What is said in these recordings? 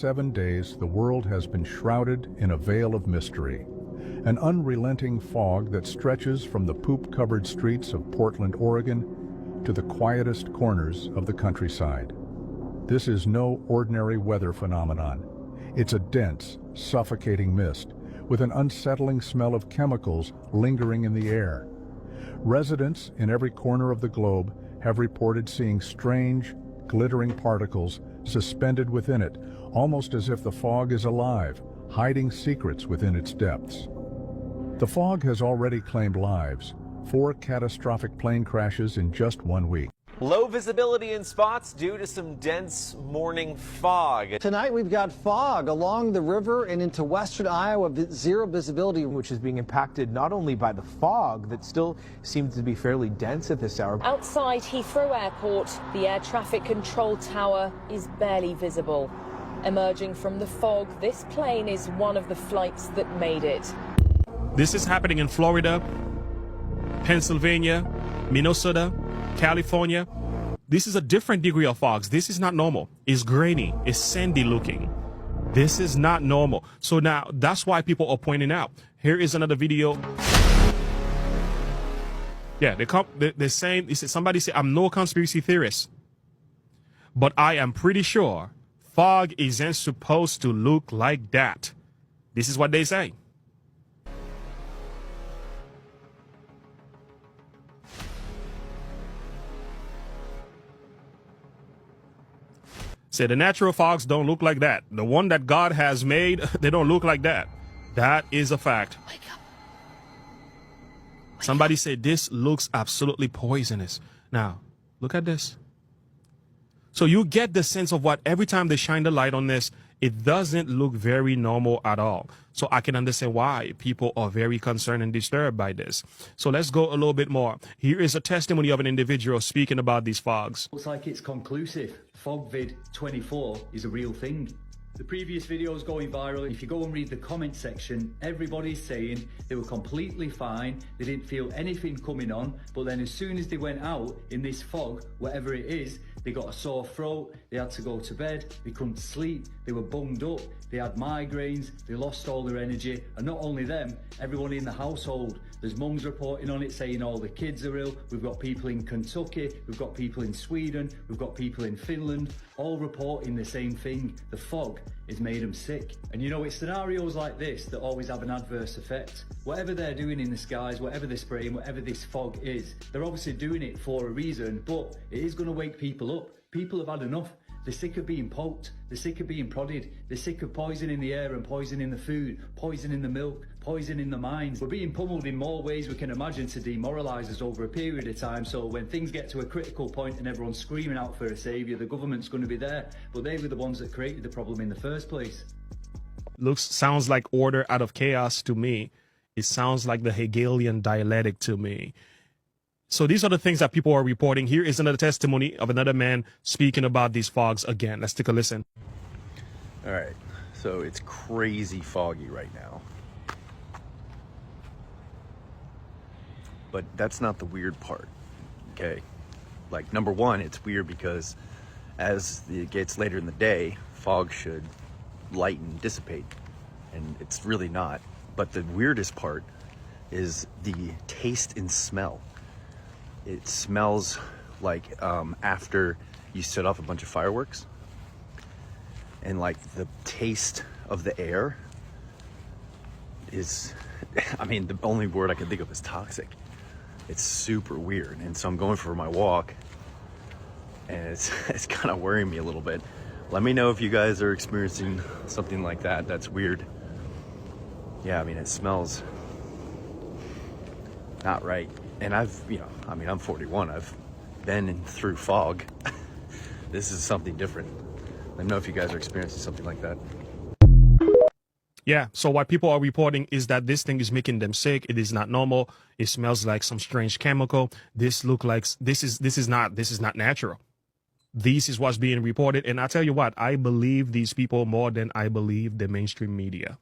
7 days, the world has been shrouded in a veil of mystery. An unrelenting fog that stretches from the poop-covered streets of Portland, Oregon, to the quietest corners of the countryside. This is no ordinary weather phenomenon. It's a dense, suffocating mist with an unsettling smell of chemicals lingering in the air. Residents in every corner of the globe have reported seeing strange, glittering particles suspended within it, almost as if the fog is alive, hiding secrets within its depths. The fog has already claimed lives, 4 catastrophic plane crashes in just 1 week. Low visibility in spots due to some dense morning fog. Tonight we've got fog along the river and into western Iowa, zero visibility, which is being impacted not only by the fog that still seems to be fairly dense at this hour. Outside Heathrow Airport, the air traffic control tower is barely visible. Emerging from the fog, this plane is one of the flights that made it. This is happening in Florida, Pennsylvania, Minnesota, California. This is a different degree of fogs. This is not normal. It's grainy. It's sandy looking. This is not normal. So now that's why people are pointing out. Here is another video. Yeah, they're saying, somebody said, I'm no conspiracy theorist, but I am pretty sure fog isn't supposed to look like that. This is what they say. Say the natural fogs don't look like that. The one that God has made, they don't look like that. That is a fact. Wake up. Somebody said this looks absolutely poisonous. Now, look at this. So you get the sense of what every time they shine the light on this, it doesn't look very normal at all. So I can understand why people are very concerned and disturbed by this. So let's go a little bit more. Here is a testimony of an individual speaking about these fogs. Looks like it's conclusive. FogVid 24 is a real thing. The previous video is going viral. If you go and read the comment section, everybody's saying they were completely fine. They didn't feel anything coming on. But then as soon as they went out in this fog, whatever it is, they got a sore throat, they had to go to bed, they couldn't sleep, they were bunged up, they had migraines, they lost all their energy, and not only them, everyone in the household. There's mums reporting on it saying all the kids are ill. We've got people in Kentucky, we've got people in Sweden, we've got people in Finland, all reporting the same thing. The fog has made them sick. And you know, it's scenarios like this that always have an adverse effect. Whatever they're doing in the skies, whatever they're spraying, whatever this fog is, they're obviously doing it for a reason, but it is going to wake people up. People have had enough. They're sick of being poked, they're sick of being prodded, they're sick of poisoning the air and poisoning the food, poisoning the milk, poisoning the minds. We're being pummeled in more ways we can imagine to demoralise us over a period of time, so when things get to a critical point and everyone's screaming out for a saviour, the government's going to be there, but they were the ones that created the problem in the first place. Sounds like order out of chaos to me. It sounds like the Hegelian dialectic to me. So these are the things that people are reporting. Here is another testimony of another man speaking about these fogs again. Let's take a listen. All right, so it's crazy foggy right now. But that's not the weird part, okay? Like, number one, it's weird because as it gets later in the day, fog should lighten, dissipate, and it's really not. But the weirdest part is the taste and smell. It smells like after you set off a bunch of fireworks, and like the taste of the air is, I mean, the only word I can think of is toxic. It's super weird. And so I'm going for my walk and it's kind of worrying me a little bit. Let me know if you guys are experiencing something like that. That's weird. Yeah, I mean, it smells not right. And I'm 41. I've been through fog. This is something different. Let me know if you guys are experiencing something like that. Yeah, so what people are reporting is that this thing is making them sick. It is not normal. It smells like some strange chemical. This is not natural. This is what's being reported. And I tell you what, I believe these people more than I believe the mainstream media.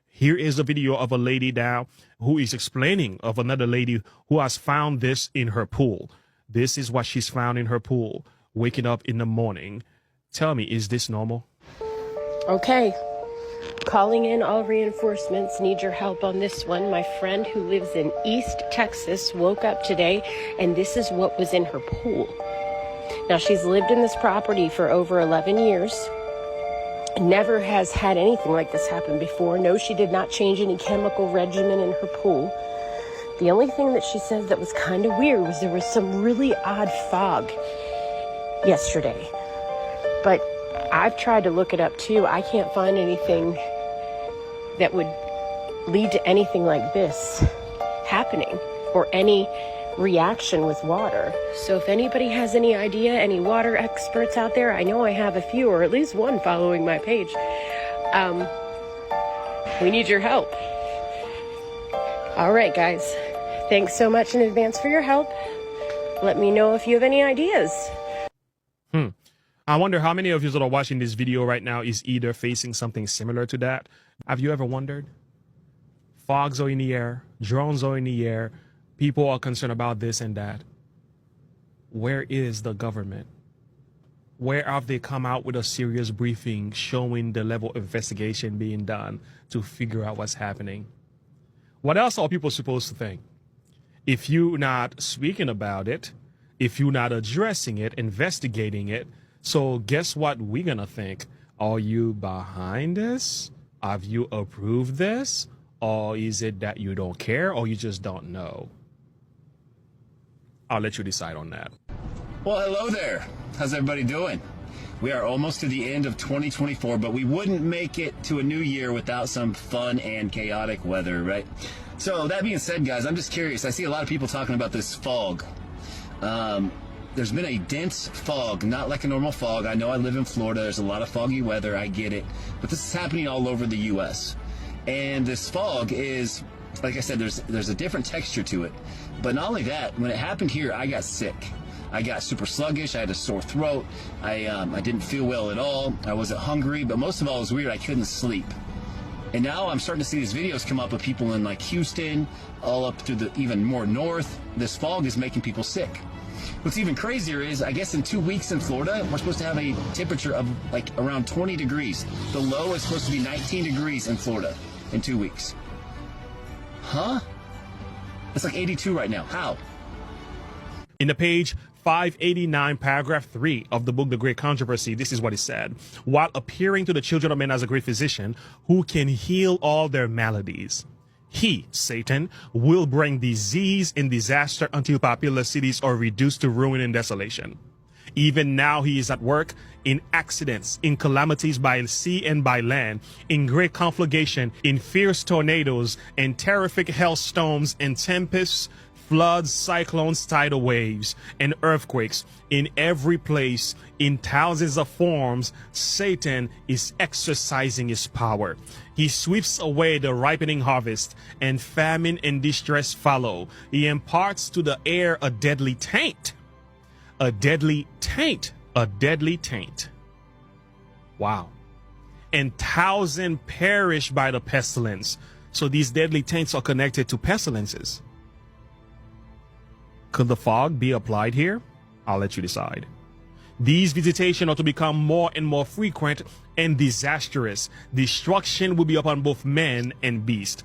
Here is a video of a lady now who is explaining of another lady who has found this in her pool. This is what she's found in her pool, waking up in the morning. Tell me, is this normal? Okay. Calling in all reinforcements. Need your help on this one. My friend who lives in East Texas woke up today and this is what was in her pool. Now, she's lived in this property for over 11 years. Never has had anything like this happen before. No, she did not change any chemical regimen in her pool. The only thing that she says that was kind of weird was there was some really odd fog yesterday. But I've tried to look it up too. I can't find anything that would lead to anything like this happening or any reaction with water. So if anybody has any idea, any water experts out there, I know I have a few or at least one following my page. We need your help. All right, guys. Thanks so much in advance for your help. Let me know if you have any ideas. I wonder how many of you that are watching this video right now is either facing something similar to that. Have you ever wondered? Fogs are in the air, drones are in the air, people are concerned about this and that. Where is the government? Where have they come out with a serious briefing showing the level of investigation being done to figure out what's happening? What else are people supposed to think? If you're not speaking about it, if you're not addressing it, investigating it, so guess what we're going to think? Are you behind this? Have you approved this? Or is it that you don't care or you just don't know? I'll let you decide on that. Well, hello there. How's everybody doing? We are almost to the end of 2024, but we wouldn't make it to a new year without some fun and chaotic weather, right? So that being said, guys, I'm just curious. I see a lot of people talking about this fog. There's been a dense fog, not like a normal fog. I know I live in Florida. There's a lot of foggy weather. I get it. But this is happening all over the U.S. And this fog is, like I said, there's a different texture to it. But not only that, when it happened here, I got sick. I got super sluggish. I had a sore throat. I didn't feel well at all. I wasn't hungry. But most of all, it was weird. I couldn't sleep. And now I'm starting to see these videos come up of people in like Houston, all up through the even more north. This fog is making people sick. What's even crazier is, I guess in 2 weeks in Florida, we're supposed to have a temperature of like around 20 degrees. The low is supposed to be 19 degrees in Florida in 2 weeks. Huh? It's like 82 right now. How? In the page 589, paragraph 3 of the book, The Great Controversy, this is what it said. While appearing to the children of men as a great physician who can heal all their maladies, he, Satan, will bring disease and disaster until populous cities are reduced to ruin and desolation. Even now he is at work in accidents, in calamities by sea and by land, in great conflagration, in fierce tornadoes, and terrific hailstorms and tempests, floods, cyclones, tidal waves, and earthquakes. In every place, in thousands of forms, Satan is exercising his power. He sweeps away the ripening harvest, and famine and distress follow. He imparts to the air a deadly taint. A deadly taint. A deadly taint. Wow. And thousands perish by the pestilence. So these deadly taints are connected to pestilences. Could the fog be applied here? I'll let you decide. These visitations are to become more and more frequent and disastrous. Destruction will be upon both men and beast.